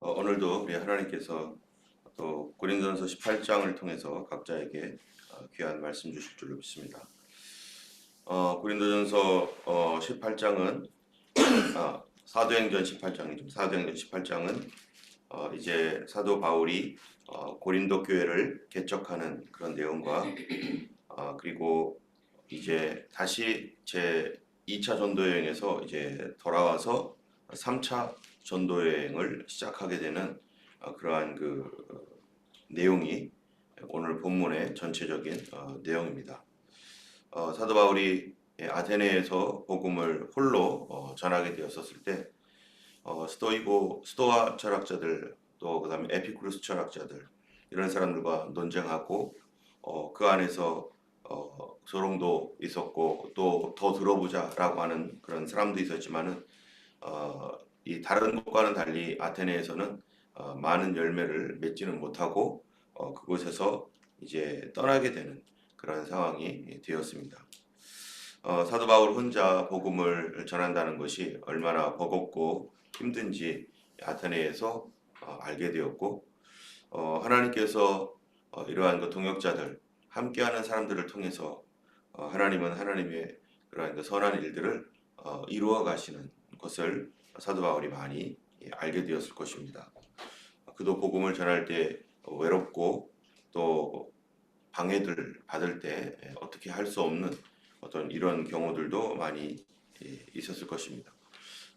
오늘도 우리 하나님께서 또 고린도전서 18장을 통해서 각자에게 귀한 말씀 주실 줄로 믿습니다. 고린도전서 18장은 사도행전 18장이죠. 사도행전 18장은 이제 사도 바울이 고린도 교회를 개척하는 그런 내용과 그리고 이제 다시 제 2차 전도 여행에서 이제 돌아와서 3차 전도 여행을 시작하게 되는 그러한 그 내용이 오늘 본문의 전체적인 내용입니다. 사도 바울이 아테네에서 복음을 홀로 전하게 되었었을 때 스토아 철학자들 또 그다음에 에피쿠르스 철학자들 이런 사람들과 논쟁하고 그 안에서 소롱도 있었고 또 더 들어보자라고 하는 그런 사람도 있었지만은 이 다른 곳과는 달리 아테네에서는 많은 열매를 맺지는 못하고 그곳에서 이제 떠나게 되는 그런 상황이 되었습니다. 사도 바울 혼자 복음을 전한다는 것이 얼마나 버겁고 힘든지 아테네에서 알게 되었고 하나님께서 이러한 그 동역자들 함께하는 사람들을 통해서 하나님은 하나님의 그러한 그 선한 일들을 이루어 가시는 것을 사도 바울이 많이 알게 되었을 것입니다. 그도 복음을 전할 때 외롭고 또 방해들 받을 때 어떻게 할 수 없는 어떤 이런 경우들도 많이 있었을 것입니다.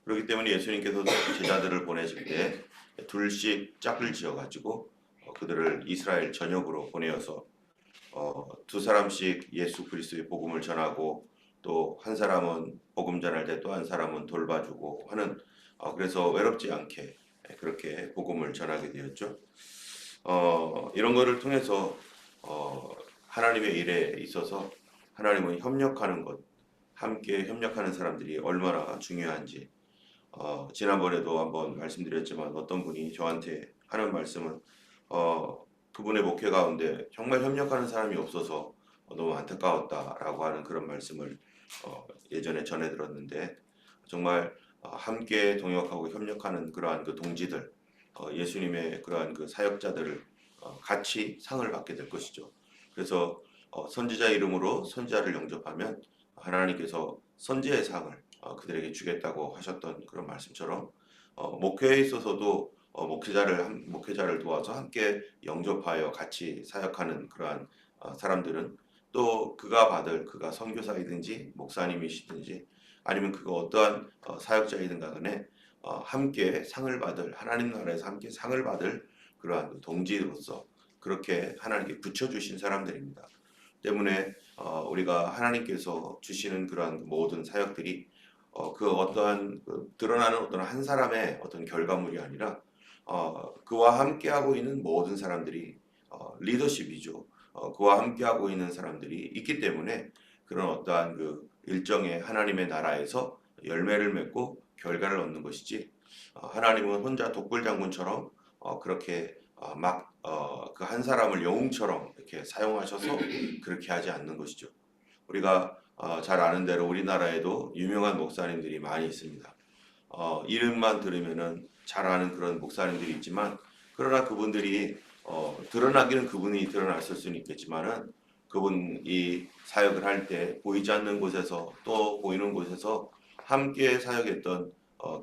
그렇기 때문에 예수님께서도 제자들을 보내실 때 둘씩 짝을 지어가지고 그들을 이스라엘 전역으로 보내어서 두 사람씩 예수 그리스도의 복음을 전하고 또 한 사람은 복음 전할 때 또 한 사람은 돌봐주고 하는 그래서 외롭지 않게 그렇게 복음을 전하게 되었죠. 이런 것을 통해서 하나님의 일에 있어서 하나님은 협력하는 것, 함께 협력하는 사람들이 얼마나 중요한지 지난번에도 한번 말씀드렸지만 어떤 분이 저한테 하는 말씀은 그분의 목회 가운데 정말 협력하는 사람이 없어서 너무 안타까웠다라고 하는 그런 말씀을 예전에 전해 들었는데 정말 함께 동역하고 협력하는 그러한 그 동지들 예수님의 그러한 그 사역자들을 같이 상을 받게 될 것이죠. 그래서 선지자 이름으로 선지자를 영접하면 하나님께서 선지의 상을 그들에게 주겠다고 하셨던 그런 말씀처럼 목회에 있어서도 목회자를 도와서 함께 영접하여 같이 사역하는 그러한 사람들은 또 그가 선교사이든지 목사님이시든지 아니면 그가 어떠한 사역자이든 간에 함께 상을 받을 하나님 나라에서 함께 상을 받을 그러한 동지로서 그렇게 하나님께 붙여주신 사람들입니다. 때문에 우리가 하나님께서 주시는 그러한 모든 사역들이 그 어떠한 드러나는 어떤 한 사람의 어떤 결과물이 아니라 그와 함께하고 있는 모든 사람들이 리더십이죠. 그와 함께하고 있는 사람들이 있기 때문에 그런 어떠한 그 일정의 하나님의 나라에서 열매를 맺고 결과를 얻는 것이지 하나님은 혼자 독불장군처럼 그렇게 막 그 한 사람을 영웅처럼 이렇게 사용하셔서 그렇게 하지 않는 것이죠. 우리가 잘 아는 대로 우리나라에도 유명한 목사님들이 많이 있습니다. 이름만 들으면은 잘 아는 그런 목사님들이 있지만 그러나 그분들이 드러나기는 그분이 드러났을 수는 있겠지만은 그분이 사역을 할 때 보이지 않는 곳에서 또 보이는 곳에서 함께 사역했던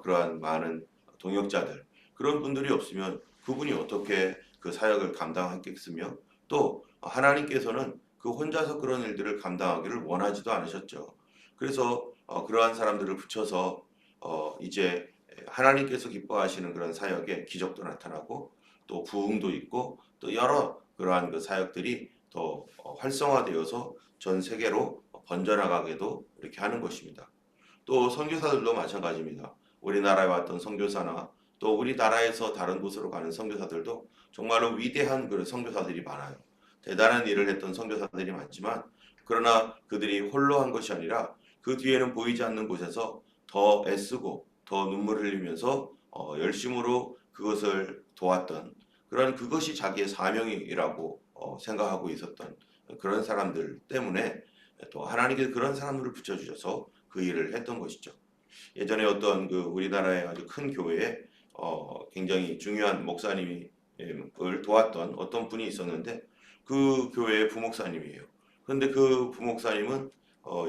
그러한 많은 동역자들 그런 분들이 없으면 그분이 어떻게 그 사역을 감당하겠으며 또 하나님께서는 그 혼자서 그런 일들을 감당하기를 원하지도 않으셨죠. 그래서 그러한 사람들을 붙여서 이제 하나님께서 기뻐하시는 그런 사역에 기적도 나타나고 또 부흥도 있고 또 여러 그러한 그 사역들이 더 활성화되어서 전 세계로 번져나가게도 이렇게 하는 것입니다. 또 선교사들도 마찬가지입니다. 우리나라에 왔던 선교사나 또 우리나라에서 다른 곳으로 가는 선교사들도 정말로 위대한 그런 선교사들이 많아요. 대단한 일을 했던 선교사들이 많지만 그러나 그들이 홀로 한 것이 아니라 그 뒤에는 보이지 않는 곳에서 더 애쓰고 더 눈물을 흘리면서 열심으로 그것을 도왔던 그런 그것이 자기의 사명이라고 생각하고 있었던 그런 사람들 때문에 또 하나님께서 그런 사람들을 붙여주셔서 그 일을 했던 것이죠. 예전에 어떤 그 우리나라의 아주 큰 교회에 굉장히 중요한 목사님을 도왔던 어떤 분이 있었는데 그 교회의 부목사님이에요. 그런데 그 부목사님은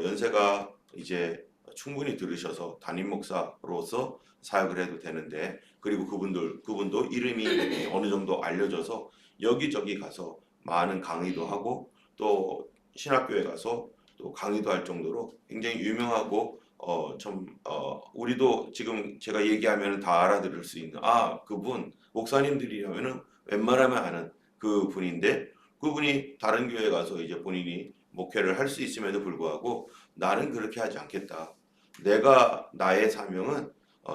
연세가 이제 충분히 들으셔서 담임 목사로서 사역을 해도 되는데, 그리고 그분도 이름이 어느 정도 알려져서 여기저기 가서 많은 강의도 하고 또 신학교에 가서 또 강의도 할 정도로 굉장히 유명하고 우리도 지금 제가 얘기하면 다 알아들을 수 있는, 그분 목사님들이라면은 웬만하면 아는 그 분인데, 그분이 다른 교회 가서 이제 본인이 목회를 할 수 있음에도 불구하고 나는 그렇게 하지 않겠다. 나의 사명은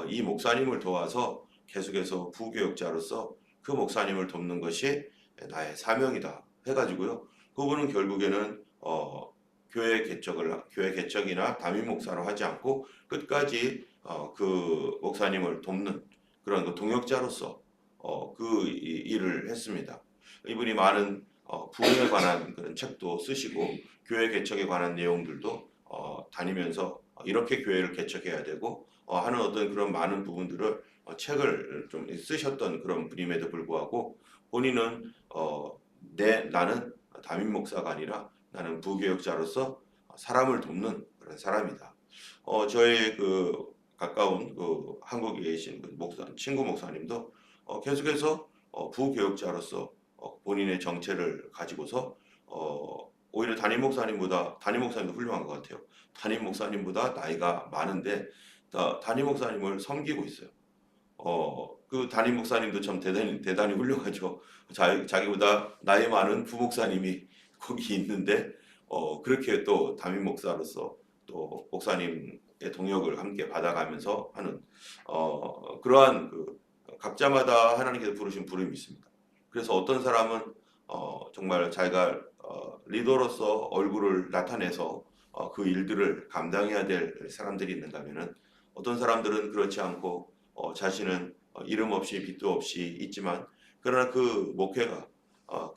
이 목사님을 도와서 계속해서 부교역자로서 그 목사님을 돕는 것이 나의 사명이다 해가지고요. 그분은 결국에는 교회 개척이나 담임 목사로 하지 않고 끝까지 그 목사님을 돕는 그런 그 동역자로서 그 일을 했습니다. 이분이 많은 부흥에 관한 그런 책도 쓰시고 교회 개척에 관한 내용들도 다니면서 이렇게 교회를 개척해야 되고 하는 어떤 그런 많은 부분들을 책을 좀 쓰셨던 그런 분임에도 불구하고 본인은 나는 담임 목사가 아니라 나는 부교역자로서 사람을 돕는 그런 사람이다. 저의 그 가까운 그 한국에 계신 그 친구 목사님도 계속해서 부교역자로서 본인의 정체를 가지고서 오히려 담임 목사님도 훌륭한 것 같아요. 담임 목사님보다 나이가 많은데 담임 목사님을 섬기고 있어요. 그 담임 목사님도 참 대단히 훌륭하죠. 자기보다 나이 많은 부목사님이 거기 있는데 그렇게 또 담임 목사로서 또 목사님의 동역을 함께 받아가면서 하는 그러한 그 각자마다 하나님께서 부르신 부름이 있습니다. 그래서 어떤 사람은 정말 자기가 리더로서 얼굴을 나타내서 그 일들을 감당해야 될 사람들이 있는가 하면은, 어떤 사람들은 그렇지 않고 자신은 이름 없이 빚도 없이 있지만, 그러나 그 목회가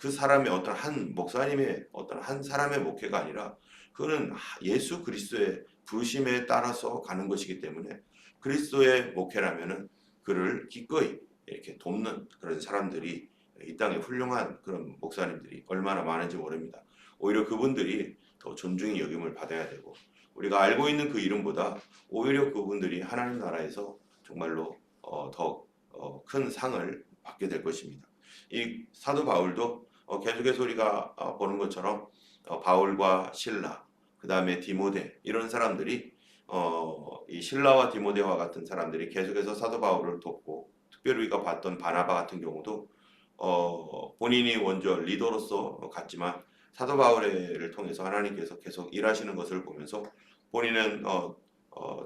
그 사람의 어떤 한 목사님의 어떤 한 사람의 목회가 아니라 그거는 예수 그리스도의 부르심에 따라서 가는 것이기 때문에, 그리스도의 목회라면은 그를 기꺼이 이렇게 돕는 그런 사람들이 이 땅에 훌륭한 그런 목사님들이 얼마나 많은지 모릅니다. 오히려 그분들이 더 존중의 여김을 받아야 되고, 우리가 알고 있는 그 이름보다 오히려 그분들이 하나님 나라에서 정말로 더 큰 상을 받게 될 것입니다. 이 사도 바울도 계속해서 우리가 보는 것처럼 바울과 실라, 그 다음에 디모데, 이런 사람들이 이 실라와 디모데와 같은 사람들이 계속해서 사도 바울을 돕고, 특별히 우리가 봤던 바나바 같은 경우도 본인이 먼저 리더로서 갔지만 사도 바울을 통해서 하나님께서 계속 일하시는 것을 보면서 본인은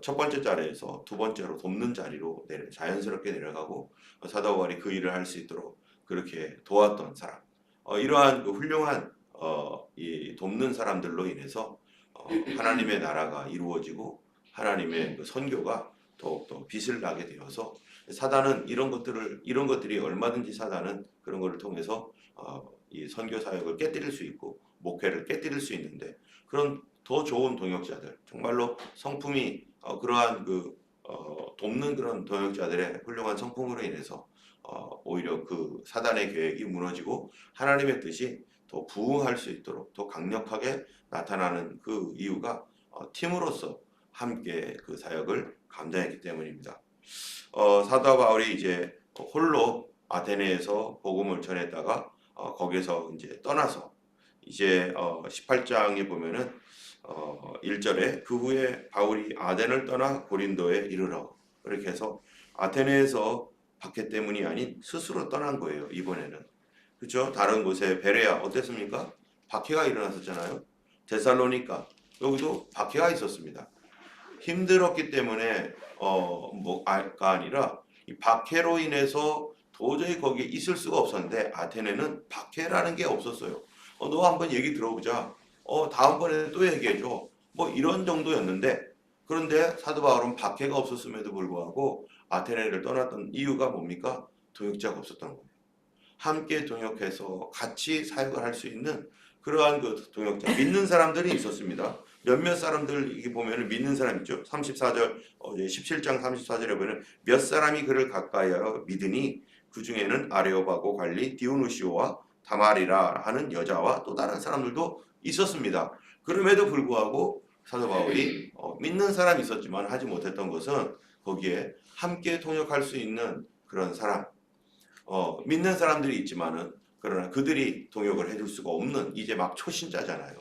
첫 번째 자리에서 두 번째로 돕는 자리로 자연스럽게 내려가고 사도 바울이 그 일을 할 수 있도록 그렇게 도왔던 사람. 이러한 그 훌륭한 이 돕는 사람들로 인해서 하나님의 나라가 이루어지고 하나님의 그 선교가 더욱더 빛을 나게 되어서, 사단은 이런 것들이 얼마든지 사단은 그런 것을 통해서 이 선교 사역을 깨뜨릴 수 있고 목회를 깨뜨릴 수 있는데, 그런 더 좋은 동역자들, 정말로 성품이 그러한 그 돕는 그런 동역자들의 훌륭한 성품으로 인해서 오히려 그 사단의 계획이 무너지고 하나님의 뜻이 더 부흥할 수 있도록 더 강력하게 나타나는 그 이유가 팀으로서 함께 그 사역을 감당했기 때문입니다. 사도 바울이 이제 홀로 아테네에서 복음을 전했다가 거기서 이제 떠나서 이제 18장에 보면은 1절에 그 후에 바울이 아덴을 떠나 고린도에 이르러, 그렇게 해서 아테네에서 박해 때문이 아닌 스스로 떠난 거예요. 이번에는 그렇죠. 다른 곳에 베레아 어땠습니까? 박해가 일어났었잖아요. 데살로니가 여기도 박해가 있었습니다. 힘들었기 때문에 뭐가 아니라 이 박해로 인해서 도저히 거기에 있을 수가 없었는데, 아테네는 박해라는 게 없었어요. 너 한번 얘기 들어보자. 다음번에 또 얘기해줘. 뭐 이런 정도였는데, 그런데 사도 바울은 박해가 없었음에도 불구하고 아테네를 떠났던 이유가 뭡니까? 동역자가 없었던 겁니다. 함께 동역해서 같이 사역을 할 수 있는 그러한 그 동역자, 믿는 사람들이 있었습니다. 몇몇 사람들 이게 보면은 믿는 사람 있죠. 34절 17장 34절에 보면 몇 사람이 그를 가까이하여 믿으니 그 중에는 아레오바고 갈리 디오누시오와 다말이라 하는 여자와 또 다른 사람들도 있었습니다. 그럼에도 불구하고 사도 바울이 믿는 사람이 있었지만 하지 못했던 것은 거기에 함께 동역할 수 있는 그런 사람, 믿는 사람들이 있지만은 그러나 그들이 동역을 해줄 수가 없는 이제 막 초신자잖아요.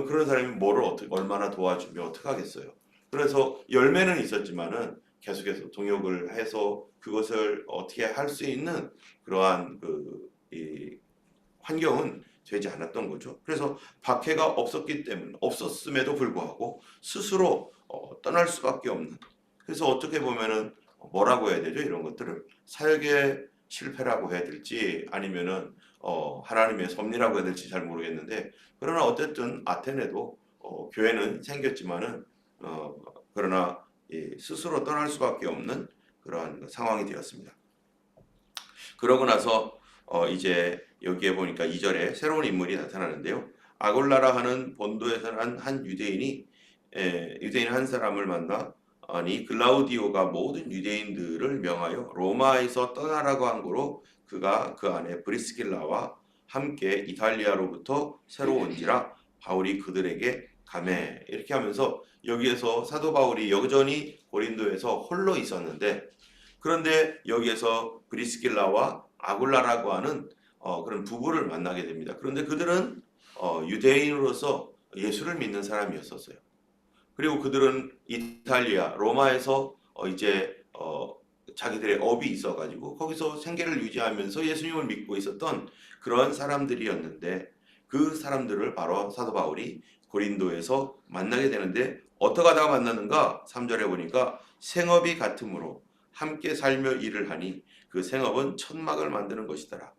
그런 사람이 뭐를 얼마나 도와주며 어떻게 하겠어요. 그래서 열매는 있었지만은 계속해서 동역을 해서 그것을 어떻게 할 수 있는 그러한 이 환경은 되지 않았던 거죠. 그래서 박해가 없었음에도 불구하고 스스로 떠날 수밖에 없는. 그래서 어떻게 보면은 뭐라고 해야 되죠? 이런 것들을 사역의 실패라고 해야 될지 아니면은 하나님의 섭리라고 해야 될지 잘 모르겠는데 그러나 어쨌든 아테네도 교회는 생겼지만은 그러나 스스로 떠날 수밖에 없는 그러한 상황이 되었습니다. 그러고 나서 이제 여기에 보니까 2절에 새로운 인물이 나타나는데요. 아골라라 하는 본도에서 한 유대인이 유대인 한 사람을 만나 아니 글라우디오가 모든 유대인들을 명하여 로마에서 떠나라고 한 거로 그가 그 안에 브리스길라와 함께 이탈리아로부터 새로 온지라 바울이 그들에게 가매 이렇게 하면서 여기에서 사도 바울이 여전히 고린도에서 홀로 있었는데 그런데 여기에서 브리스길라와 아굴라라고 하는 그런 부부를 만나게 됩니다. 그런데 그들은 유대인으로서 예수를 믿는 사람이었었어요. 그리고 그들은 이탈리아, 로마에서 이제 자기들의 업이 있어가지고 거기서 생계를 유지하면서 예수님을 믿고 있었던 그런 사람들이었는데 그 사람들을 바로 사도 바울이 고린도에서 만나게 되는데 어떻게 하다가 만나는가? 3절에 보니까 생업이 같으므로 함께 살며 일을 하니 그 생업은 천막을 만드는 것이더라.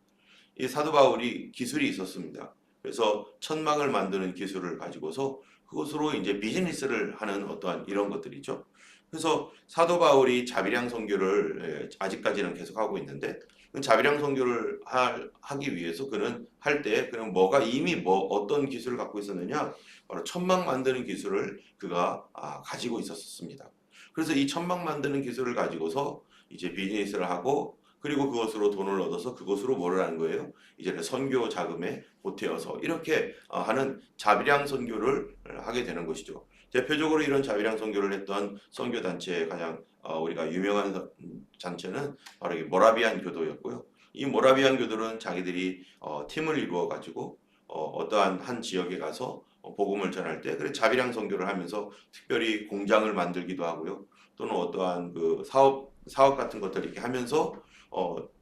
이 사도 바울이 기술이 있었습니다. 그래서 천막을 만드는 기술을 가지고서 그것으로 이제 비즈니스를 하는 어떠한 이런 것들이죠. 그래서 사도 바울이 자비량 선교를 아직까지는 계속하고 있는데 그 자비량 선교를 하기 위해서 그는 할 때 그는 뭐가 이미 어떤 기술을 갖고 있었느냐 바로 천막 만드는 기술을 그가 가지고 있었습니다. 그래서 이 천막 만드는 기술을 가지고서 이제 비즈니스를 하고 그리고 그것으로 돈을 얻어서 그것으로 뭐를 하는 거예요? 이제 선교 자금에 보태어서 이렇게 하는 자비량 선교를 하게 되는 것이죠. 대표적으로 이런 자비량 선교를 했던 선교 단체의 가장 우리가 유명한 단체는 바로 이 모라비안 교도였고요. 이 모라비안 교도는 자기들이 팀을 이루어 가지고 어떠한 한 지역에 가서 복음을 전할 때 그래 자비량 선교를 하면서 특별히 공장을 만들기도 하고요. 또는 어떠한 그 사업 같은 것들 이렇게 하면서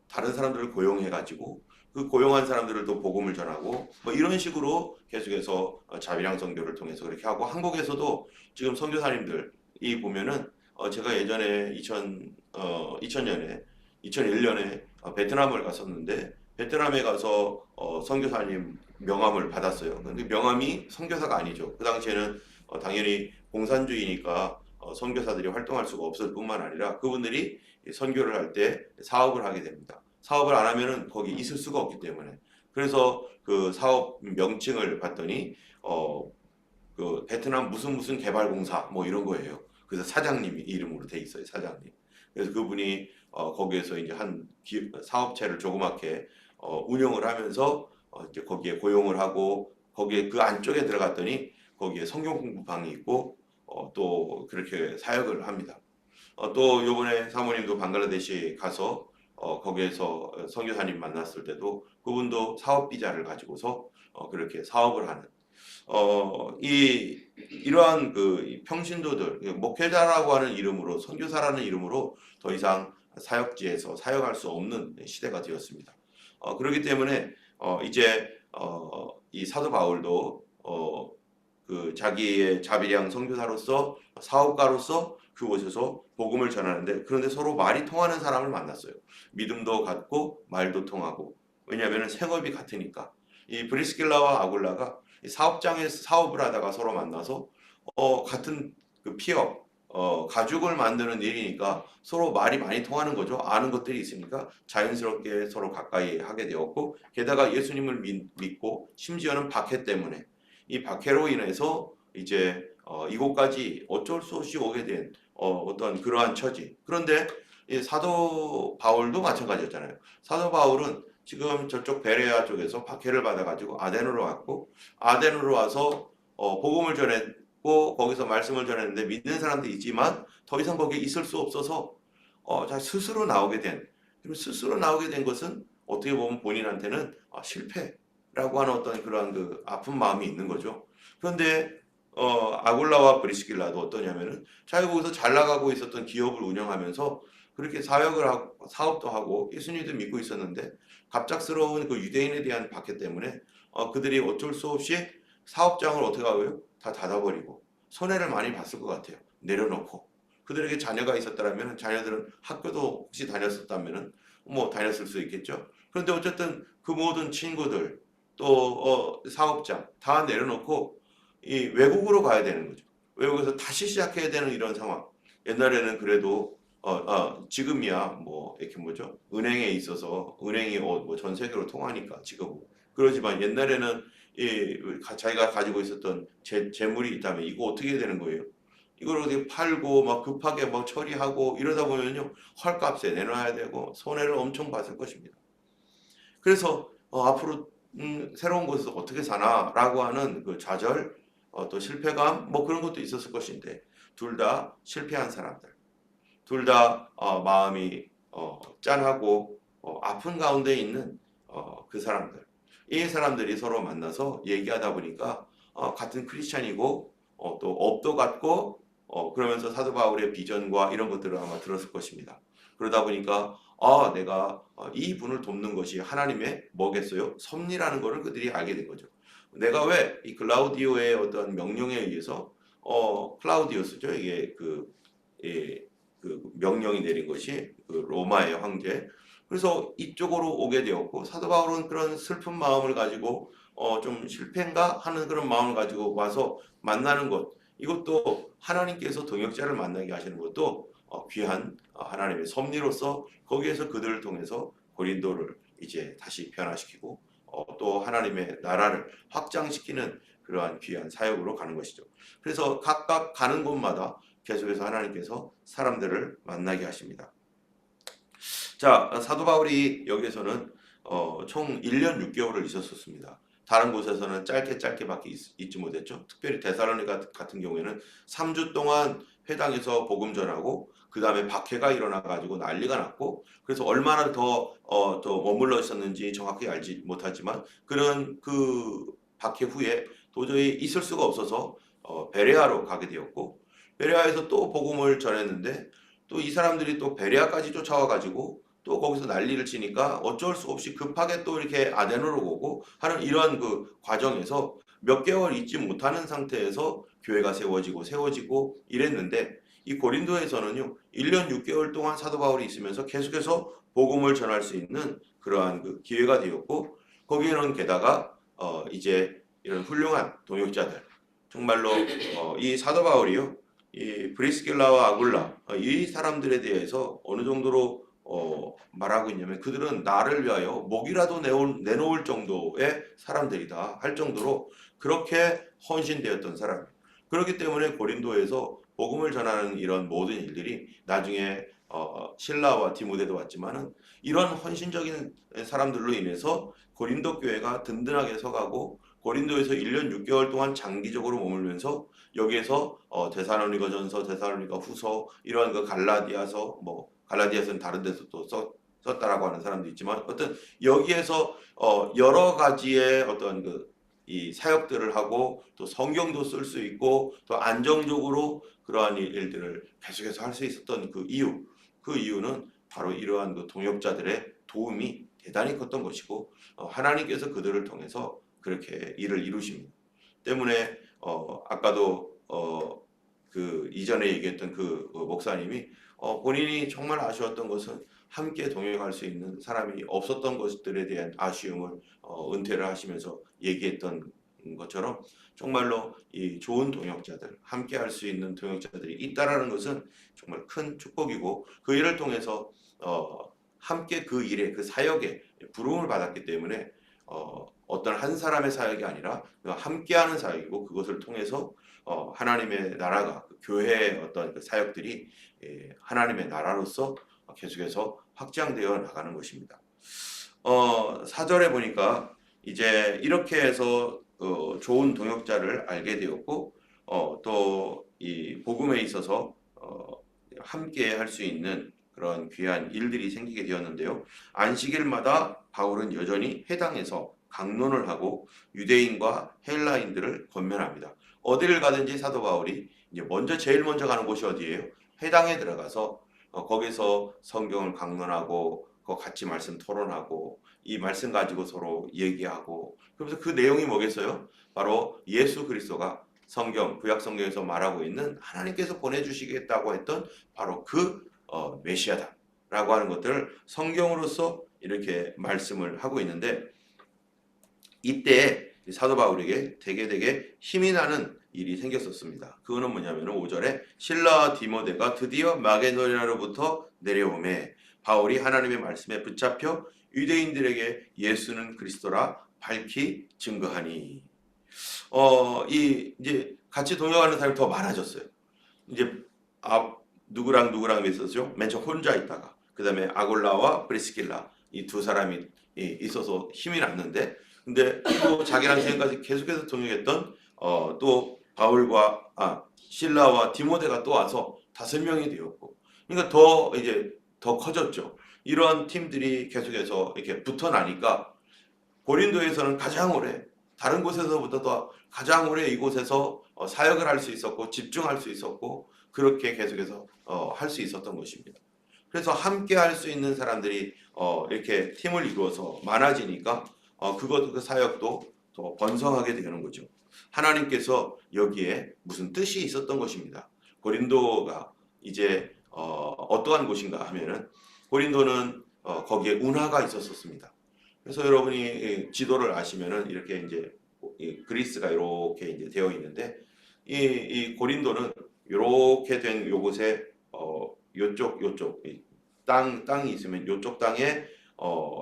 다른 사람들을 고용해 가지고 그 고용한 사람들을 또 복음을 전하고 뭐 이런 식으로 계속해서 자비량 선교를 통해서 그렇게 하고 한국에서도 지금 선교사님들이 보면은 제가 예전에 2000년에 2001년에 베트남을 갔었는데 베트남에 가서 선교사님 명함을 받았어요. 근데 명함이 선교사가 아니죠. 그 당시에는 당연히 공산주의니까 선교사들이 활동할 수가 없을 뿐만 아니라 그분들이 선교를 할 때 사업을 하게 됩니다. 사업을 안 하면은 거기 있을 수가 없기 때문에 그래서 그 사업 명칭을 봤더니 그 베트남 무슨 개발공사 뭐 이런 거예요. 그래서 사장님이 이름으로 돼 있어요. 사장님. 그래서 그분이 거기에서 이제 한 사업체를 조그맣게 운영을 하면서 이제 거기에 고용을 하고 거기에 그 안쪽에 들어갔더니 거기에 성경 공부방이 있고 또 그렇게 사역을 합니다. 또 요번에 사모님도 방글라데시 가서 거기에서 선교사님 만났을 때도 그분도 사업 비자를 가지고서 그렇게 사업을 하는 이러한 그 평신도들 목회자라고 하는 이름으로 선교사라는 이름으로 더 이상 사역지에서 사역할 수 없는 시대가 되었습니다. 그렇기 때문에 이제 이 사도 바울도 그 자기의 자비량 선교사로서 사업가로서 그곳에서 복음을 전하는데 그런데 서로 말이 통하는 사람을 만났어요. 믿음도 같고 말도 통하고 왜냐하면 생업이 같으니까 이 브리스길라와 아굴라가 사업장에서 사업을 하다가 서로 만나서 같은 그 피업 가죽을 만드는 일이니까 서로 말이 많이 통하는 거죠. 아는 것들이 있으니까 자연스럽게 서로 가까이 하게 되었고 게다가 예수님을 믿고 심지어는 박해 때문에 이 박해로 인해서 이제 이곳까지 어쩔 수 없이 오게 된 어떤 그러한 처지. 그런데 이 사도 바울도 마찬가지였잖아요. 사도 바울은 지금 저쪽 베레아 쪽에서 박해를 받아가지고 아덴으로 왔고 아덴으로 와서 복음을 전했고 거기서 말씀을 전했는데 믿는 사람도 있지만 더 이상 거기에 있을 수 없어서 자 스스로 나오게 된. 그리고 스스로 나오게 된 것은 어떻게 보면 본인한테는 실패라고 하는 어떤 그러한 그 아픈 마음이 있는 거죠. 그런데 아굴라와 브리스길라도 어떠냐면은 자기가 거기서 잘 나가고 있었던 기업을 운영하면서 그렇게 사역을 하고 사업도 하고 예수님도 믿고 있었는데 갑작스러운 그 유대인에 대한 박해 때문에 그들이 어쩔 수 없이 사업장을 어떻게 하고요? 다 닫아버리고 손해를 많이 봤을 것 같아요. 내려놓고 그들에게 자녀가 있었다면 자녀들은 학교도 혹시 다녔었다면은 뭐 다녔을 수 있겠죠. 그런데 어쨌든 그 모든 친구들 또 사업장 다 내려놓고 이 외국으로 가야 되는 거죠. 외국에서 다시 시작해야 되는 이런 상황. 옛날에는 그래도 지금이야 뭐 이렇게 뭐죠? 은행에 있어서 은행이 뭐 전 세계로 통하니까 지금 그러지만 옛날에는 이 자기가 가지고 있었던 재물이 있다면 이거 어떻게 해야 되는 거예요? 이걸 어떻게 팔고 막 급하게 막 처리하고 이러다 보면요 헐값에 내놔야 되고 손해를 엄청 봤을 것입니다. 그래서 앞으로 새로운 곳에서 어떻게 사나라고 하는 그 좌절, 또 실패감 뭐 그런 것도 있었을 것인데 둘 다 실패한 사람들, 둘 다 마음이 짠하고 아픈 가운데 있는 그 사람들, 이 사람들이 서로 만나서 얘기하다 보니까 같은 크리스찬이고 또 업도 같고 그러면서 사도 바울의 비전과 이런 것들을 아마 들었을 것입니다. 그러다 보니까 내가 이 분을 돕는 것이 하나님의 뭐겠어요? 섭리라는 것을 그들이 알게 된 거죠. 내가 왜 이 클라우디오의 어떤 명령에 의해서 클라우디오스죠. 이게 그 명령이 내린 것이 그 로마의 황제. 그래서 이쪽으로 오게 되었고 사도 바울은 그런 슬픈 마음을 가지고 좀 실패인가 하는 그런 마음을 가지고 와서 만나는 것. 이것도 하나님께서 동역자를 만나게 하시는 것도 귀한 하나님의 섭리로서 거기에서 그들을 통해서 고린도를 이제 다시 변화시키고 또 하나님의 나라를 확장시키는 그러한 귀한 사역으로 가는 것이죠. 그래서 각각 가는 곳마다 계속해서 하나님께서 사람들을 만나게 하십니다. 자, 사도 바울이 여기에서는 총 1년 6개월을 있었습니다. 다른 곳에서는 짧게밖에 있지 못했죠. 특별히 데살로니가 같은 경우에는 3주 동안 회당에서 복음 전하고 그 다음에 박해가 일어나가지고 난리가 났고 그래서 얼마나 더 머물러 있었는지 정확히 알지 못하지만 그런 그 박해 후에 도저히 있을 수가 없어서 베레아로 가게 되었고 베레아에서 또 복음을 전했는데 또 이 사람들이 또 베레아까지 쫓아와가지고 또 거기서 난리를 치니까 어쩔 수 없이 급하게 또 이렇게 아덴으로 오고 하는 이런 그 과정에서 몇 개월 있지 못하는 상태에서 교회가 세워지고 이랬는데 이 고린도에서는요 1년 6개월 동안 사도 바울이 있으면서 계속해서 복음을 전할 수 있는 그러한 그 기회가 되었고 거기에는 게다가 이제 이런 훌륭한 동역자들 정말로 이 사도 바울이요 이 브리스길라와 아굴라 이 사람들에 대해서 어느 정도로 말하고 있냐면 그들은 나를 위하여 목이라도 내놓을 정도의 사람들이다 할 정도로 그렇게 헌신되었던 사람. 그렇기 때문에 고린도에서 복음을 전하는 이런 모든 일들이 나중에 실라와 디모데도 왔지만은 이런 헌신적인 사람들로 인해서 고린도 교회가 든든하게 서가고 고린도에서 1년 6개월 동안 장기적으로 머물면서 여기에서 데살로니가전서, 데살로니가후서 이러한 그 갈라디아서 뭐 갈라디아서는 다른 데서 또 썼다라고 하는 사람도 있지만 어떤 여기에서 여러 가지의 어떤 이 사역들을 하고 또 성경도 쓸 수 있고 또 안정적으로 그러한 일들을 계속해서 할 수 있었던 그 이유는 바로 이러한 그 동역자들의 도움이 대단히 컸던 것이고 하나님께서 그들을 통해서 그렇게 일을 이루십니다. 때문에 아까도 그 이전에 얘기했던 그 목사님이 본인이 정말 아쉬웠던 것은 함께 동역할 수 있는 사람이 없었던 것들에 대한 아쉬움을 은퇴를 하시면서 얘기했던 것처럼 정말로 이 좋은 동역자들, 함께 할 수 있는 동역자들이 있다라는 것은 정말 큰 축복이고 그 일을 통해서 함께 그 일에 그 사역에 부름을 받았기 때문에 어떤 한 사람의 사역이 아니라 함께하는 사역이고 그것을 통해서 하나님의 나라가 그 교회의 어떤 그 사역들이 하나님의 나라로서 계속해서 확장되어 나가는 것입니다. 4절에 보니까 이제 이렇게 해서 좋은 동역자를 알게 되었고 또 이 복음에 있어서 함께 할 수 있는 그런 귀한 일들이 생기게 되었는데요. 안식일마다 바울은 여전히 회당에서 강론을 하고 유대인과 헬라인들을 권면합니다. 어디를 가든지 사도 바울이 이제 제일 먼저 가는 곳이 어디예요? 회당에 들어가서 거기서 성경을 강론하고 같이 말씀 토론하고 이 말씀 가지고 서로 얘기하고 그러면서 그 내용이 뭐겠어요? 바로 예수 그리스도가 성경, 구약 성경에서 말하고 있는 하나님께서 보내주시겠다고 했던 바로 그 메시아다라고 하는 것들을 성경으로서 이렇게 말씀을 하고 있는데 이때 사도 바울에게 되게 힘이 나는 일이 생겼었습니다. 그거는 뭐냐면 5절에 신라와 디모데가 드디어 마게도냐로부터 내려오매 바울이 하나님의 말씀에 붙잡혀 유대인들에게 예수는 그리스도라 밝히 증거하니 이제 같이 동역하는 사람이 더 많아졌어요. 이제 누구랑 있었죠? 맨 처음 혼자 있다가 그 다음에 아골라와 브리스길라 이 두 사람이 있어서 힘이 났는데 근데 또 자기랑 지금까지 계속해서 동역했던 또 바울과 실라와 디모데가 또 와서 5명이 되었고 그러니까 더 커졌죠. 이런 팀들이 계속해서 이렇게 붙어 나니까 고린도에서는 가장 오래 다른 곳에서보다 더 가장 오래 이곳에서 사역을 할 수 있었고 집중할 수 있었고 그렇게 계속해서 할 수 있었던 것입니다. 그래서 함께 할 수 있는 사람들이 이렇게 팀을 이루어서 많아지니까 그 사역도 더 번성하게 되는 거죠. 하나님께서 여기에 무슨 뜻이 있었던 것입니다. 고린도가 이제 어떠한 곳인가 하면은 고린도는 거기에 운하가 있었습니다. 그래서 여러분이 지도를 아시면은 이렇게 이제 그리스가 이렇게 이제 되어 있는데 이 고린도는 이렇게 된 요곳에 요쪽 땅이 있으면 요쪽 땅에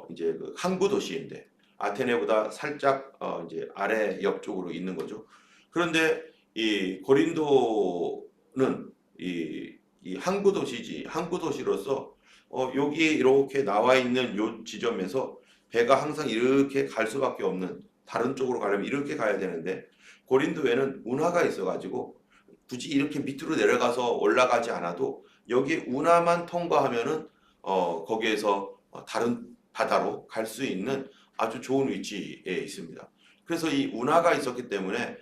이제 그 항구 도시인데 아테네보다 살짝 이제 아래 옆쪽으로 있는 거죠. 그런데 이 고린도는 이 항구 도시로서 여기 이렇게 나와 있는 요 지점에서 배가 항상 이렇게 갈 수밖에 없는 다른 쪽으로 가려면 이렇게 가야 되는데 고린도에는 운하가 있어가지고 굳이 이렇게 밑으로 내려가서 올라가지 않아도 여기 운하만 통과하면은 거기에서 다른 바다로 갈 수 있는 아주 좋은 위치에 있습니다. 그래서 이 운하가 있었기 때문에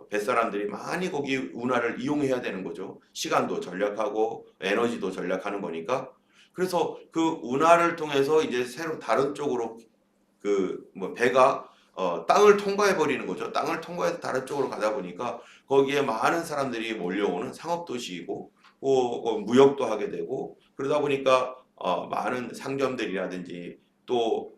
뱃사람들이 많이 거기 운하를 이용해야 되는 거죠. 시간도 절약하고 에너지도 절약하는 거니까. 그래서 그 운하를 통해서 이제 새로 다른 쪽으로 배가 땅을 통과해 버리는 거죠. 땅을 통과해서 다른 쪽으로 가다 보니까 거기에 많은 사람들이 몰려오는 상업 도시이고 무역도 하게 되고 그러다 보니까 많은 상점들이라든지 또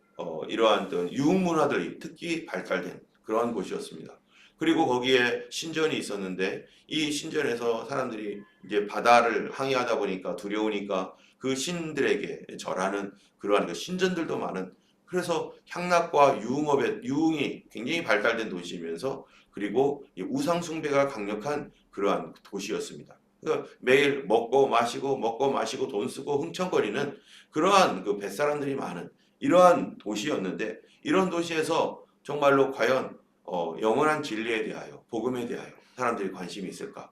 이러한 유흥문화들이 특히 발달된 그러한 곳이었습니다. 그리고 거기에 신전이 있었는데 이 신전에서 사람들이 이제 바다를 항해하다 보니까 두려우니까 그 신들에게 절하는 그러한 그 신전들도 많은 그래서 향락과 유흥이 굉장히 발달된 도시이면서 그리고 우상 숭배가 강력한 그러한 도시였습니다. 그러니까 매일 먹고 마시고 돈 쓰고 흥청거리는 그러한 그 뱃사람들이 많은 이러한 도시였는데 이런 도시에서 정말로 과연 영원한 진리에 대하여 복음에 대하여 사람들이 관심이 있을까?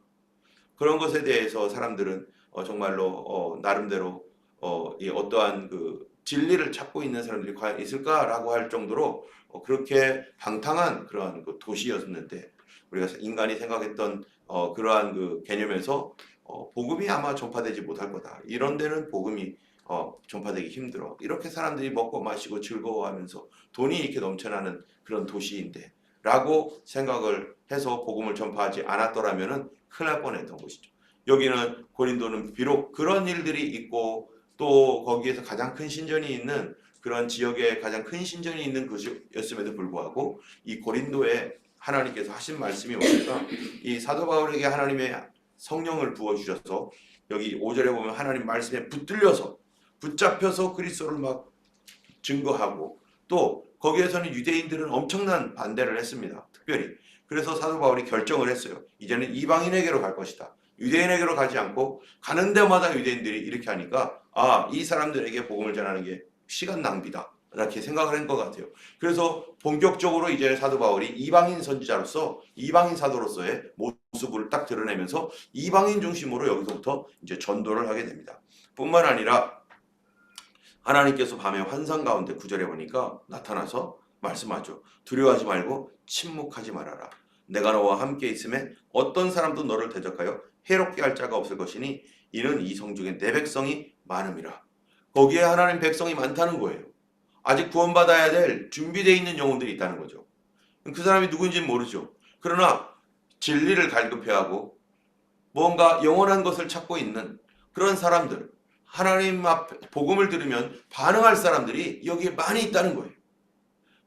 그런 것에 대해서 사람들은 정말로 나름대로 이 어떠한 그 진리를 찾고 있는 사람들이 과연 있을까라고 할 정도로 그렇게 방탕한 그러한 그 도시였는데 우리가 인간이 생각했던 그러한 그 개념에서 복음이 아마 전파되지 못할 거다. 이런 데는 복음이 전파되기 힘들어. 이렇게 사람들이 먹고 마시고 즐거워하면서 돈이 이렇게 넘쳐나는 그런 도시인데 라고 생각을 해서 복음을 전파하지 않았더라면은 큰일 날 뻔했던 것이죠. 여기는 고린도는 비록 그런 일들이 있고 또 거기에서 가장 큰 신전이 있는 그런 지역에 가장 큰 신전이 있는 곳이었음에도 불구하고 이 고린도에 하나님께서 하신 말씀이 뭡니까? 이 사도 바울에게 하나님의 성령을 부어주셔서 여기 5절에 보면 하나님 말씀에 붙잡혀서 그리스도를 막 증거하고 또 거기에서는 유대인들은 엄청난 반대를 했습니다. 특별히 그래서 사도 바울이 결정을 했어요. 이제는 이방인에게로 갈 것이다. 유대인에게로 가지 않고 가는 데마다 유대인들이 이렇게 하니까 이 사람들에게 복음을 전하는 게 시간 낭비다. 이렇게 생각을 한 것 같아요. 그래서 본격적으로 이제 사도 바울이 이방인 선지자로서 이방인 사도로서의 모습을 딱 드러내면서 이방인 중심으로 여기서부터 이제 전도를 하게 됩니다. 뿐만 아니라 하나님께서 밤에 환상 가운데 9절에 보니까 나타나서 말씀하죠. 두려워하지 말고 침묵하지 말아라. 내가 너와 함께 있음에 어떤 사람도 너를 대적하여 해롭게 할 자가 없을 것이니 이는 이 성 중에 내 백성이 많음이라. 거기에 하나님 백성이 많다는 거예요. 아직 구원받아야 될 준비되어 있는 영혼들이 있다는 거죠. 그 사람이 누구인지는 모르죠. 그러나 진리를 갈급해하고 뭔가 영원한 것을 찾고 있는 그런 사람들, 하나님 앞에 복음을 들으면 반응할 사람들이 여기에 많이 있다는 거예요.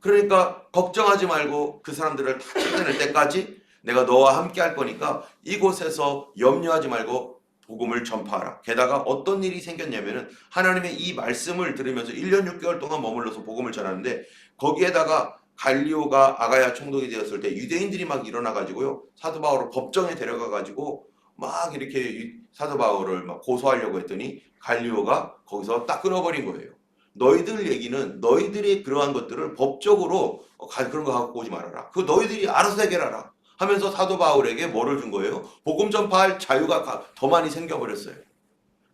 그러니까 걱정하지 말고 그 사람들을 다 찾아낼 때까지 내가 너와 함께 할 거니까 이곳에서 염려하지 말고 복음을 전파하라. 게다가 어떤 일이 생겼냐면은 하나님의 이 말씀을 들으면서 1년 6개월 동안 머물러서 복음을 전하는데 거기에다가 갈리오가 아가야 총독이 되었을 때 유대인들이 막 일어나 가지고요. 사도 바울을 법정에 데려가 가지고 막 이렇게 사도 바울을 막 고소하려고 했더니 갈리오가 거기서 딱 끊어버린 거예요. 너희들 얘기는 너희들이 그러한 것들을 법적으로 그런 거 갖고 오지 말아라. 그 너희들이 알아서 해결하라. 하면서 사도 바울에게 뭐를 준 거예요? 복음 전파할 자유가 더 많이 생겨버렸어요.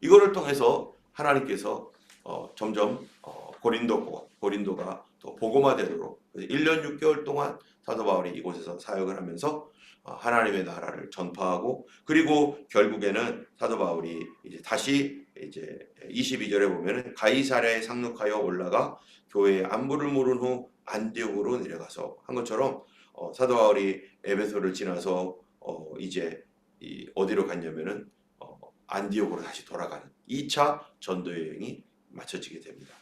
이거를 통해서 하나님께서 점점 고린도가 더 복음화되도록 1년 6개월 동안 사도 바울이 이곳에서 사역을 하면서 하나님의 나라를 전파하고 그리고 결국에는 사도 바울이 이제 다시 이제 22절에 보면은 가이사랴에 상륙하여 올라가 교회의 안부를 물은 후 안디옥으로 내려가서 한 것처럼 사도 바울이 에베소를 지나서 이제 어디로 갔냐면은 안디옥으로 다시 돌아가는 2차 전도 여행이 마쳐지게 됩니다.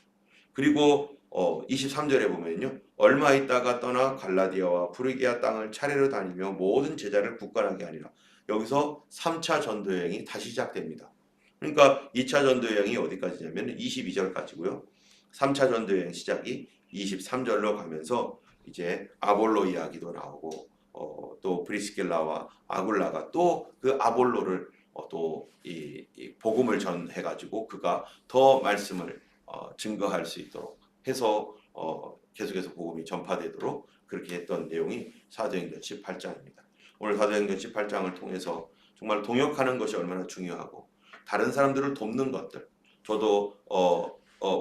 그리고 23절에 보면요. 얼마 있다가 떠나 갈라디아와 프리기아 땅을 차례로 다니며 모든 제자를 굳건하게 하니라. 여기서 3차 전도 여행이 다시 시작됩니다. 그러니까 2차 전도 여행이 어디까지냐면 22절까지고요. 3차 전도 여행 시작이 23절로 가면서 이제 아볼로 이야기도 나오고 또 브리스길라와 아굴라가 또 그 아볼로를 또 이 복음을 전해가지고 그가 더 말씀을 증거할 수 있도록 해서 계속해서 복음이 전파되도록 그렇게 했던 내용이 사도행전 18장입니다. 오늘 사도행전 18장을 통해서 정말 동역하는 것이 얼마나 중요하고 다른 사람들을 돕는 것들 저도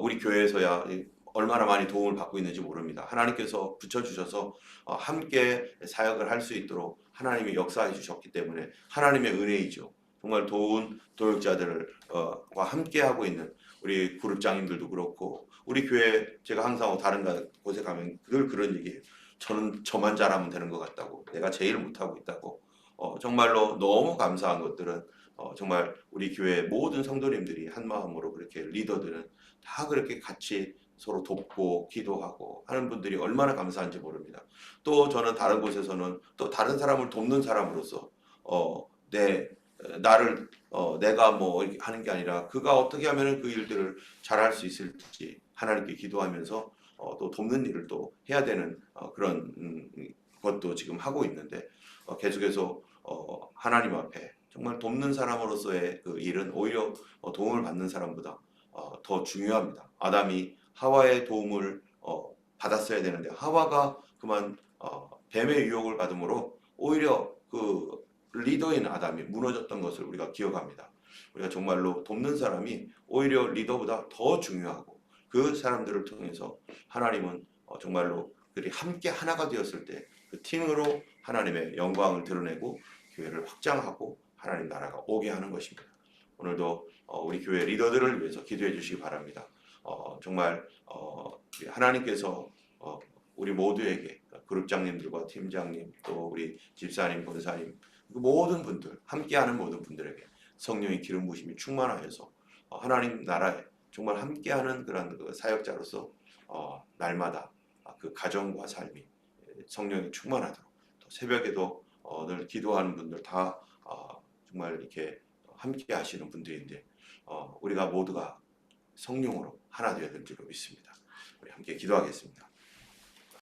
우리 교회에서야 얼마나 많이 도움을 받고 있는지 모릅니다. 하나님께서 붙여주셔서 함께 사역을 할 수 있도록 하나님이 역사해 주셨기 때문에 하나님의 은혜이죠. 정말 좋은 도역자들과 함께 하고 있는 우리 그룹장님들도 그렇고 우리 교회 제가 항상 다른 곳에 가면 늘 그런 얘기해요. 저는 저만 잘하면 되는 것 같다고 내가 제일 못하고 있다고 정말로 너무 감사한 것들은 정말 우리 교회 모든 성도님들이 한 마음으로 그렇게 리더들은 다 그렇게 같이 서로 돕고 기도하고 하는 분들이 얼마나 감사한지 모릅니다. 또 저는 다른 곳에서는 또 다른 사람을 돕는 사람으로서 나를 내가 뭐 이렇게 하는 게 아니라 그가 어떻게 하면은 그 일들을 잘할 수 있을지 하나님께 기도하면서 또 돕는 일을 또 해야 되는 그런 것도 지금 하고 있는데 계속해서 하나님 앞에 정말 돕는 사람으로서의 그 일은 오히려 도움을 받는 사람보다 더 중요합니다. 아담이 하와의 도움을 받았어야 되는데 하와가 그만 뱀의 유혹을 받음으로 오히려 그 리더인 아담이 무너졌던 것을 우리가 기억합니다. 우리가 정말로 돕는 사람이 오히려 리더보다 더 중요하고 그 사람들을 통해서 하나님은 정말로 그들이 함께 하나가 되었을 때 그 팀으로 하나님의 영광을 드러내고 교회를 확장하고 하나님 나라가 오게 하는 것입니다. 오늘도 우리 교회 리더들을 위해서 기도해 주시기 바랍니다. 정말 하나님께서 우리 모두에게 그룹장님들과 팀장님 또 우리 집사님, 권사님 그 모든 분들 함께하는 모든 분들에게 성령의 기름 부심이 충만하여서 하나님 나라에 정말 함께하는 그런 그 사역자로서 날마다 그 가정과 삶이 성령이 충만하도록 또 새벽에도 늘 기도하는 분들 다 정말 이렇게 함께 하시는 분들인데 우리가 모두가 성령으로 하나 되어야 될 줄로 믿습니다. 우리 함께 기도하겠습니다.